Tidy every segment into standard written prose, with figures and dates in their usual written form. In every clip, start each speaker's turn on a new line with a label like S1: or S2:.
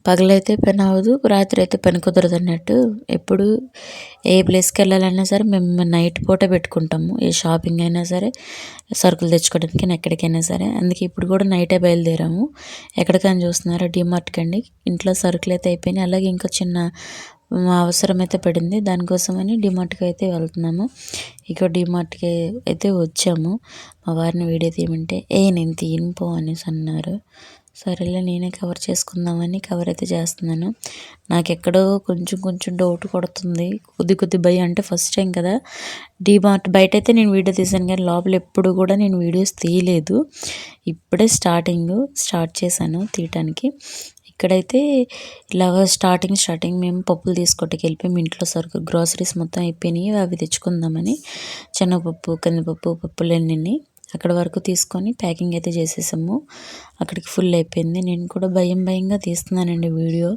S1: పగలైతే పని అవ్వదు, రాత్రి అయితే పని కుదరదు అన్నట్టు. ఎప్పుడు ఏ ప్లేస్కి వెళ్ళాలన్నా సరే మేము నైట్ పూట పెట్టుకుంటాము. ఏ షాపింగ్ అయినా సరే, సరుకులు తెచ్చుకోవడానికి ఎక్కడికైనా సరే. అందుకే ఇప్పుడు కూడా నైటే బయలుదేరాము. ఎక్కడికని చూస్తున్నారా, డీమార్ట్కి అండి. ఇంట్లో సరుకులు అయితే అయిపోయినాయి. అలాగే ఇంకా చిన్న అవసరం అయితే పడింది, దానికోసమని డీమార్ట్కి అయితే వెళ్తున్నాము. ఇక డీమార్ట్కి అయితే వచ్చాము. మా వారిని వీడియో తీయమంటే నేను తీయను పో అనేసి అన్నారు. సరేలే నేనే కవర్ చేసుకుందామని కవర్ అయితే చేస్తున్నాను. నాకెక్కడో కొంచెం డౌట్ కొడుతుంది, కొద్ది భయం. అంటే ఫస్ట్ టైం కదా డీమార్ట్. బయట అయితే నేను వీడియో తీసాను కానీ లోపల ఎప్పుడు కూడా నేను వీడియోస్ తీయలేదు. ఇప్పుడే స్టార్ట్ చేశాను తీయటానికి. ఇక్కడైతే ఇలాగ స్టార్టింగ్ మేము పప్పులు తీసుకోవటానికి వెళ్ళిపోయి ఇంట్లో సరుకు గ్రాసరీస్ మొత్తం అయిపోయినాయి. అవి తెచ్చుకుందామని శనగపప్పు, కందిపప్పు, పప్పులన్నీ అక్కడ వరకు తీసుకొని ప్యాకింగ్ అయితే చేసేసాము. అక్కడికి ఫుల్ అయిపోయింది. నేను కూడా భయంగా తీస్తున్నానండి వీడియో.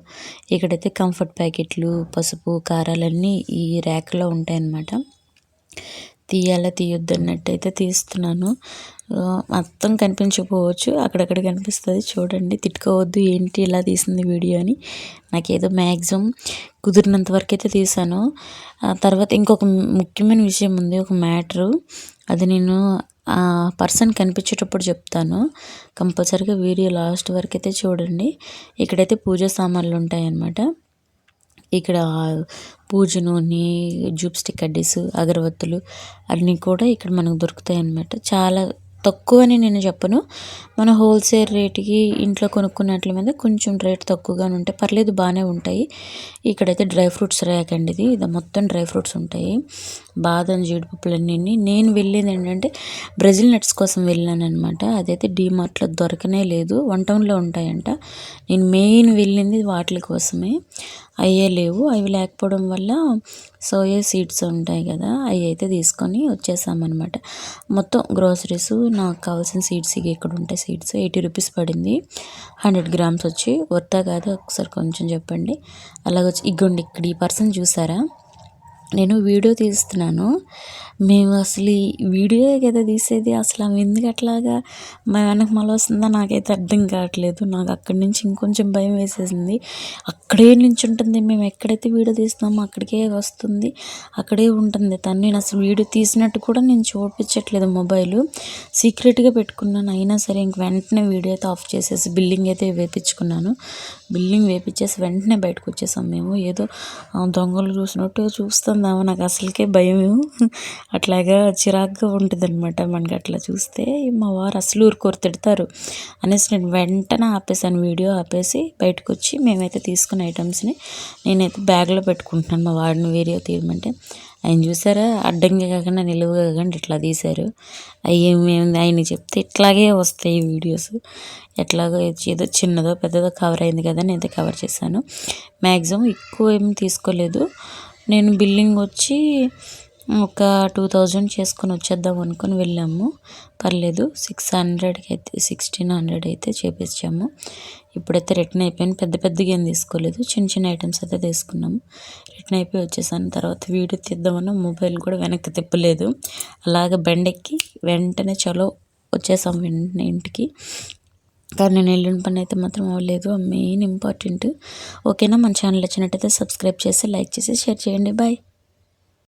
S1: ఇక్కడైతే కంఫర్ట్ ప్యాకెట్లు, పసుపు, కారాలన్నీ ఈ ర్యాక్లో ఉంటాయన్నమాట. తీయాలా తీయొద్దు అన్నట్టు అయితే తీస్తున్నాను. మొత్తం కనిపించకపోవచ్చు, అక్కడక్కడ కనిపిస్తుంది. చూడండి, తిట్టుకోవద్దు ఏంటి ఇలా తీసింది వీడియో అని. నాకేదో మ్యాక్సిమం కుదిరినంత వరకు అయితే తీసాను. తర్వాత ఇంకొక ముఖ్యమైన విషయం ఉంది, ఒక మ్యాటరు. అది నేను పర్సన్ కనిపించేటప్పుడు చెప్తాను. కంపల్సరీగా వీడియో లాస్ట్ వరకు అయితే చూడండి. ఇక్కడైతే పూజ సామాన్లు ఉంటాయన్నమాట. ఇక్కడ పూజ నూనె, జూప్ స్టిక్ కడ్డీస్, అగరబత్తులు అన్నీ కూడా ఇక్కడ మనకు దొరుకుతాయి అన్నమాట. చాలా తక్కువని నేను చెప్పను, మన హోల్సేల్ రేటుకి ఇంట్లో కొనుక్కున్నట్ల మీద కొంచెం రేట్ తక్కువగానే ఉంటాయి, పర్లేదు బాగానే ఉంటాయి. ఇక్కడైతే డ్రై ఫ్రూట్స్ ర్యాక్ అండి ఇది మొత్తం డ్రై ఫ్రూట్స్ ఉంటాయి. బాదం, జీడిపప్పులన్నీ. నేను వెళ్ళేది ఏంటంటే బ్రెజిల్ నట్స్ కోసం వెళ్ళాను అనమాట. అదైతే డీమార్ట్లో దొరకనే లేదు, 1 టౌన్లో ఉంటాయంట. నేను మెయిన్ వెళ్ళింది వాటి కోసమే. అయ్యే లేవు. అవి లేకపోవడం వల్ల సోయా సీడ్స్ ఉంటాయి కదా, అవి అయితే తీసుకొని వచ్చేసామన్నమాట. మొత్తం గ్రోసరీస్ నాకు కావాల్సిన సీడ్స్ ఇక్కడ ఉంటాయి. సీడ్స్ 80 రూపీస్ పడింది. 100 గ్రామ్స్ వచ్చి వర్తా కాదు, ఒకసారి కొంచెం చెప్పండి. అలాగొచ్చి ఇగోండి, ఇక్కడ ఈ పర్సన్ చూసారా, నేను వీడియో తీస్తున్నాను. మేము అసలు ఈ వీడియో కదా తీసేది, అసలు ఆమె ఎందుకు అట్లాగా మా వెనక మళ్ళీ వస్తుందో నాకైతే అర్థం కావట్లేదు. నాకు అక్కడి నుంచి ఇంకొంచెం భయం వేసేసింది. అక్కడే నించుంటుంది, మేము ఎక్కడైతే వీడియో తీస్తున్నామో అక్కడికే వస్తుంది, అక్కడే ఉంటుంది తను. నేను అసలు వీడియో తీసినట్టు కూడా నేను చూపించట్లేదు, మొబైల్ సీక్రెట్గా పెట్టుకున్నాను. అయినా సరే ఇంక వెంటనే వీడియో అయితే ఆఫ్ చేసేసి బిల్లింగ్ అయితే వేయించుకున్నాను. బిల్లింగ్ వేయించేసి వెంటనే బయటకు వచ్చేసాం. మేము ఏదో దొంగలు చూసినట్టు చూస్తుందామో, నాకు అసలుకే భయం. అట్లాగా చిరాగ్గా ఉంటుంది అనమాట మనకి అట్లా చూస్తే. మా వారు అసలు ఊరుకోరు, తిడతారు అనేసి నేను వెంటనే ఆపేసాను, వీడియో ఆపేసి బయటకు వచ్చి మేమైతే తీసుకున్న ఐటమ్స్ని నేనైతే బ్యాగ్లో పెట్టుకుంటున్నాను. మా వాడిని వీడియో తీయమంటే ఆయన చూసారా, అడ్డంగా కాకుండా నిలువుగా కాకుండా ఇట్లా తీశారు. మేము ఆయన చెప్తే ఇట్లాగే వస్తాయి వీడియోస్. ఎట్లాగో ఏదో చిన్నదో పెద్దదో కవర్ అయింది కదా, నేనైతే కవర్ చేశాను. మ్యాక్సిమం ఎక్కువ ఏమి తీసుకోలేదు. నేను బిల్లింగ్ వచ్చి ఒక 2000 చేసుకొని వచ్చేద్దాం అనుకొని వెళ్ళాము. పర్లేదు 600కి అయితే 1600 అయితే చేపించాము. ఇప్పుడైతే రిటర్న్ అయిపోయాను. పెద్దగా ఏం తీసుకోలేదు, చిన్న ఐటమ్స్ అయితే తీసుకున్నాము. రిటర్న్ అయిపోయి వచ్చేసాను. తర్వాత వీడియో తీద్దామన్నా మొబైల్ కూడా వెనక్కి తిప్పలేదు. అలాగ బండెక్కి వెంటనే చలో వచ్చేసాం వెంటనే ఇంటికి. కానీ నేను వెళ్ళిన పని అయితే మాత్రం అవ్వలేదు, మెయిన్ ఇంపార్టెంట్. ఓకేనా, మన ఛానల్ నచ్చినట్టయితే సబ్స్క్రైబ్ చేసి, లైక్ చేసి, షేర్ చేయండి. బాయ్.